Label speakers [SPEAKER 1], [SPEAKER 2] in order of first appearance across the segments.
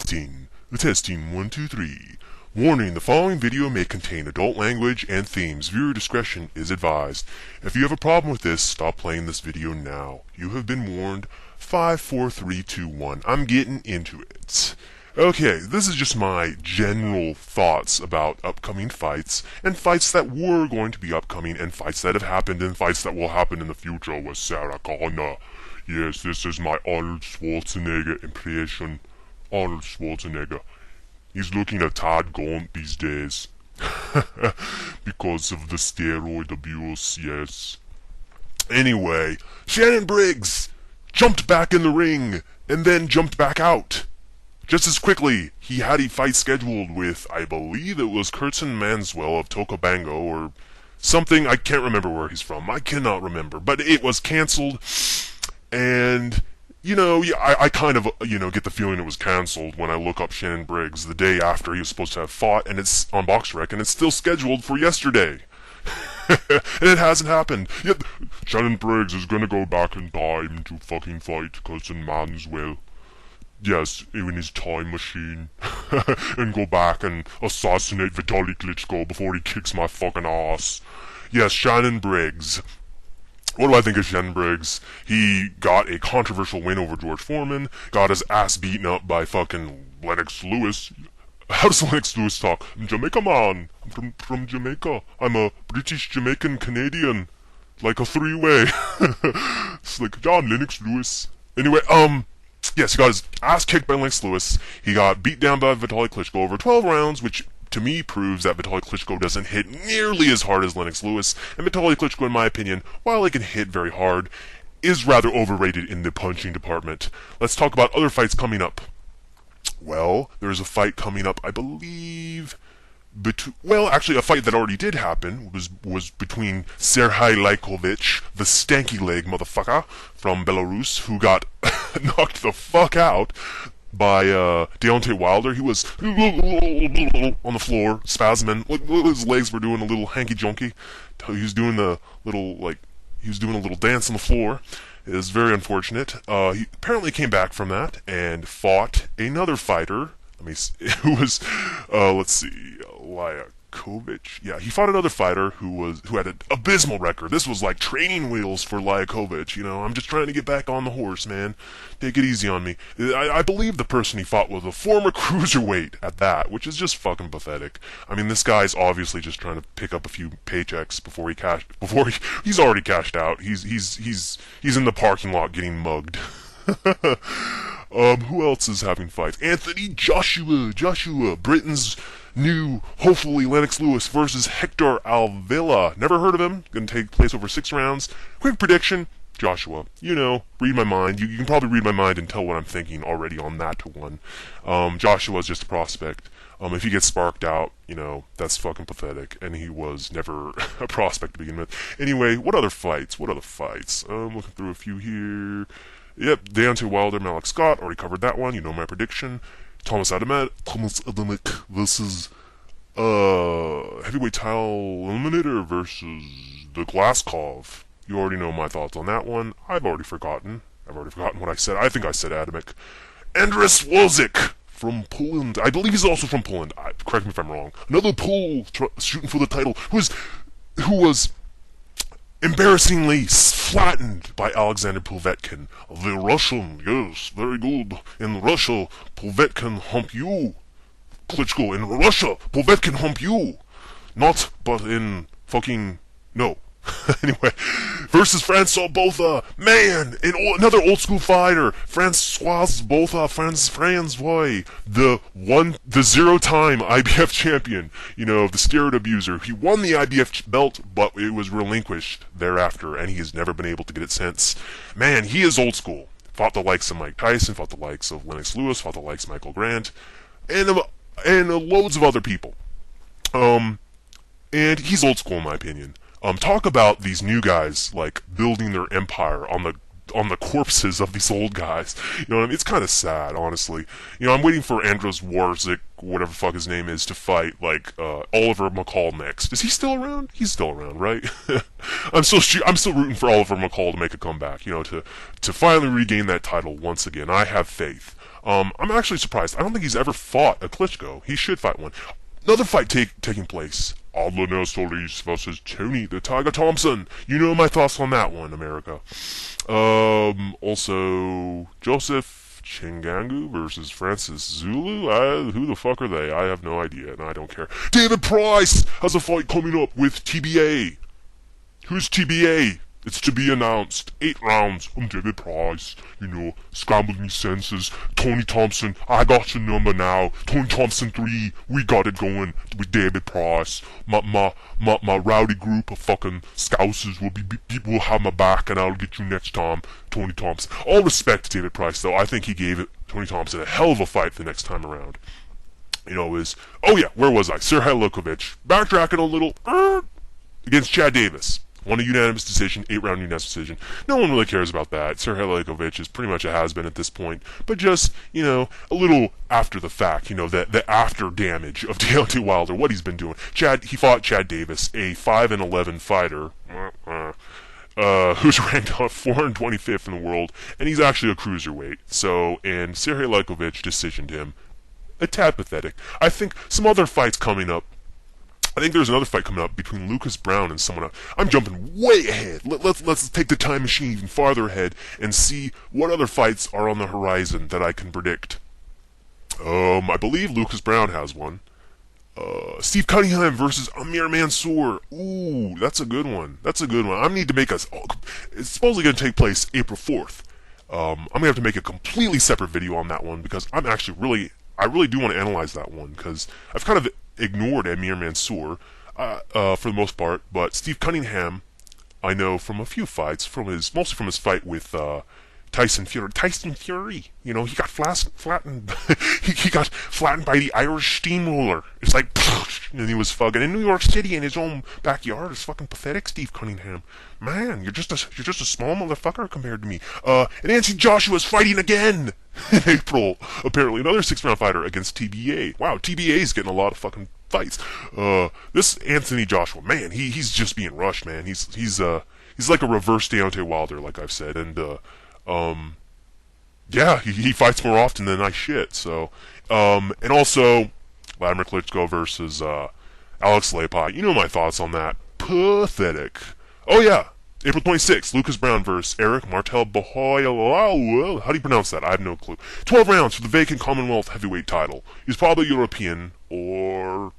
[SPEAKER 1] Testing. Testing 1, 2, 3. Warning, the following video may contain adult language and themes. Viewer discretion is advised. If you have a problem with this, stop playing this video now. You have been warned. 5, 4, 3, 2, 1. I'm getting into it. Okay, this is just my general thoughts about upcoming fights, and fights that were going to be upcoming, and fights that have happened, and fights that will happen in the future with Sarah Connor. Yes, this is my Arnold Schwarzenegger impression. Arnold Schwarzenegger. He's looking a tad gaunt these days. Because of the steroid abuse, yes. Anyway, Shannon Briggs jumped back in the ring, and then jumped back out. Just as quickly, he had a fight scheduled with, I believe it was Kertson Manswell of Tokobango, or something. I can't remember where he's from. I cannot remember. But it was canceled, and, you know, I kind of, get the feeling it was canceled when I look up Shannon Briggs the day after he was supposed to have fought, and it's on BoxRec, and it's still scheduled for yesterday. And it hasn't happened. Yet, Shannon Briggs is gonna go back in time to fucking fight Kertson Manswell. Yes, in his time machine. And go back and assassinate Vitaly Klitschko before he kicks my fucking ass. Yes, Shannon Briggs. What do I think of Shannon Briggs? He got a controversial win over George Foreman, got his ass beaten up by fucking Lennox Lewis. How does Lennox Lewis talk? I'm Jamaica man. I'm from Jamaica. I'm a British Jamaican Canadian. Like a three-way. It's like John Lennox Lewis. Anyway, yes, he got his ass kicked by Lennox Lewis. He got beat down by Vitaly Klitschko over 12 rounds, which to me proves that Vitaly Klitschko doesn't hit nearly as hard as Lennox Lewis. And Vitaly Klitschko, in my opinion, while he can hit very hard, is rather overrated in the punching department. Let's talk about other fights coming up. Well, there's a fight coming up, I believe, actually, a fight that already did happen was between Siarhei Liakhovich, the stanky leg motherfucker from Belarus, who got knocked the fuck out by Deontay Wilder. He was on the floor, spasming. His legs were doing a little hanky-jonky. He was doing a little dance on the floor. It was very unfortunate. He apparently came back from that and fought another fighter. Who was, let's see, Liakhovich? Yeah, he fought another fighter who had an abysmal record. This was like training wheels for Liakhovich. I'm just trying to get back on the horse, man. Take it easy on me. I believe the person he fought was a former cruiserweight at that, which is just fucking pathetic. This guy's obviously just trying to pick up a few paychecks before he's already cashed out. He's in the parking lot getting mugged. Who else is having fights? Anthony Joshua, Britain's new, hopefully, Lennox Lewis versus Hector Alvila. Never heard of him. Gonna take place over 6 rounds. Quick prediction, Joshua. Read my mind. You can probably read my mind and tell what I'm thinking already on that one. Joshua's just a prospect. If he gets sparked out, that's fucking pathetic. And he was never a prospect to begin with. Anyway, what other fights? Looking through a few here. Yep, Deontay Wilder, Malik Scott, already covered that one. You know my prediction. Thomas Adamek versus heavyweight title eliminator versus the Glaskov. You already know my thoughts on that one. I've already forgotten what I said. I think I said Adamek. Andris Wozik from Poland. I believe he's also from Poland. Correct me if I'm wrong. Another Pole shooting for the title who was embarrassingly flattened by Alexander Povetkin. The Russian, yes, very good. In Russia, Povetkin hump you. Klitschko, in Russia, Povetkin hump you. Not, but in fucking, no. Anyway, versus Francois Botha. Man, another old school fighter. Francois Botha, Francois, the 0-time IBF champion. The steroid abuser. He won the IBF belt, but it was relinquished thereafter, and he has never been able to get it since. Man, he is old school. Fought the likes of Mike Tyson, fought the likes of Lennox Lewis, fought the likes of Michael Grant, and loads of other people. And he's old school in my opinion. Talk about these new guys, like, building their empire on the corpses of these old guys. It's kind of sad, honestly. I'm waiting for Andros Warzik, whatever the fuck his name is, to fight, Oliver McCall next. Is he still around? He's still around, right? I'm still rooting for Oliver McCall to make a comeback, to finally regain that title once again. I have faith. I'm actually surprised. I don't think he's ever fought a Klitschko. He should fight one. Another fight taking place. Adlan Solis versus Tony the Tiger Thompson. You know my thoughts on that one, America. Also, Joseph Chingangu versus Francis Zulu. Who the fuck are they? I have no idea, and I don't care. David Price has a fight coming up with TBA. Who's TBA? It's to be announced. 8 rounds. I'm David Price. You know, scrambled me senses. Tony Thompson, I got your number now. Tony Thompson 3, we got it going with David Price. My rowdy group of fucking scousers will have my back, and I'll get you next time, Tony Thompson. All respect to David Price, though. I think he gave Tony Thompson a hell of a fight the next time around. You know, where was I? Siarhei Liakhovich. Backtracking a little, against Chad Davis. Won a unanimous decision, 8-round unanimous decision. No one really cares about that. Siarhei Liakhovich is pretty much a has-been at this point. But just, you know, a little after the fact, you know, the after damage of Deontay Wilder, what he's been doing. He fought Chad Davis, a 5-11 fighter, who's ranked 425th in the world, and he's actually a cruiserweight. And Siarhei Liakhovich decisioned him. A tad pathetic. I think some other fights coming up. I think there's another fight coming up between Lucas Brown and someone else. I'm jumping way ahead. Let's take the time machine even farther ahead and see what other fights are on the horizon that I can predict. I believe Lucas Brown has one. Steve Cunningham versus Amir Mansour. Ooh, that's a good one. I need to make it's supposedly going to take place April 4th. I'm going to have to make a completely separate video on that one because I really do want to analyze that one because I've kind of ignored Amir Mansour for the most part, but Steve Cunningham I know from a few fights, mostly from his fight with Tyson Fury. You know, he got flattened. he got flattened by the Irish steamroller. It's like, and he was fucking in New York City in his own backyard. It's fucking pathetic, Steve Cunningham. Man, you're just a small motherfucker compared to me. And Anthony Joshua's fighting again in April. Apparently, another 6-round fighter against TBA. Wow, TBA's getting a lot of fucking fights. This Anthony Joshua, man, he's just being rushed, man. He's like a reverse Deontay Wilder, like I've said, and yeah, he fights more often than I shit. So, and also Vladimir Klitschko versus Alex Lepai. You know my thoughts on that. Pathetic. Oh yeah, April 26th, Lucas Brown versus Eric Martel Bohoy. How do you pronounce that? I have no clue. 12 rounds for the vacant Commonwealth heavyweight title. He's probably European or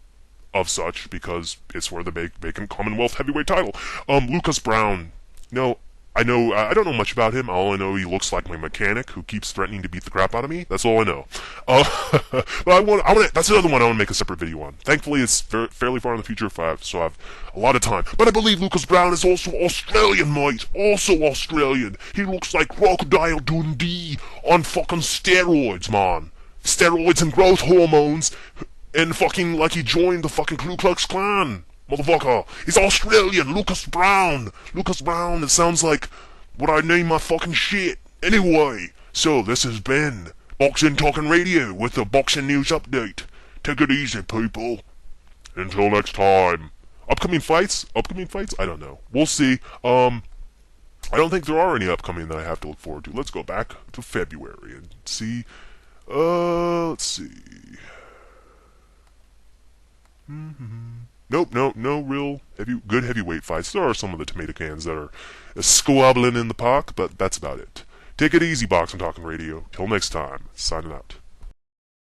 [SPEAKER 1] of such because it's for the vacant Commonwealth heavyweight title. Lucas Brown. No, I don't know much about him. All I know, he looks like my mechanic who keeps threatening to beat the crap out of me. That's all I know. But that's another one I want to make a separate video on. Thankfully, it's fairly far in the future, so I have a lot of time. But I believe Lucas Brown is also Australian, mate. Also Australian. He looks like Crocodile Dundee on fucking steroids, man. Steroids and growth hormones, and fucking like he joined the fucking Ku Klux Klan. Motherfucker, he's Australian, Lucas Brown. Lucas Brown, it sounds like what I name my fucking shit. Anyway, so this has been Boxing Talking Radio with the Boxing News Update. Take it easy, people. Until next time. Upcoming fights? I don't know. We'll see. I don't think there are any upcoming that I have to look forward to. Let's go back to February and see. Let's see. Nope, no real good heavyweight fights. There are some of the tomato cans that are squabbling in the park, but that's about it. Take it easy, Boxing Talking Radio. Till next time, signing out.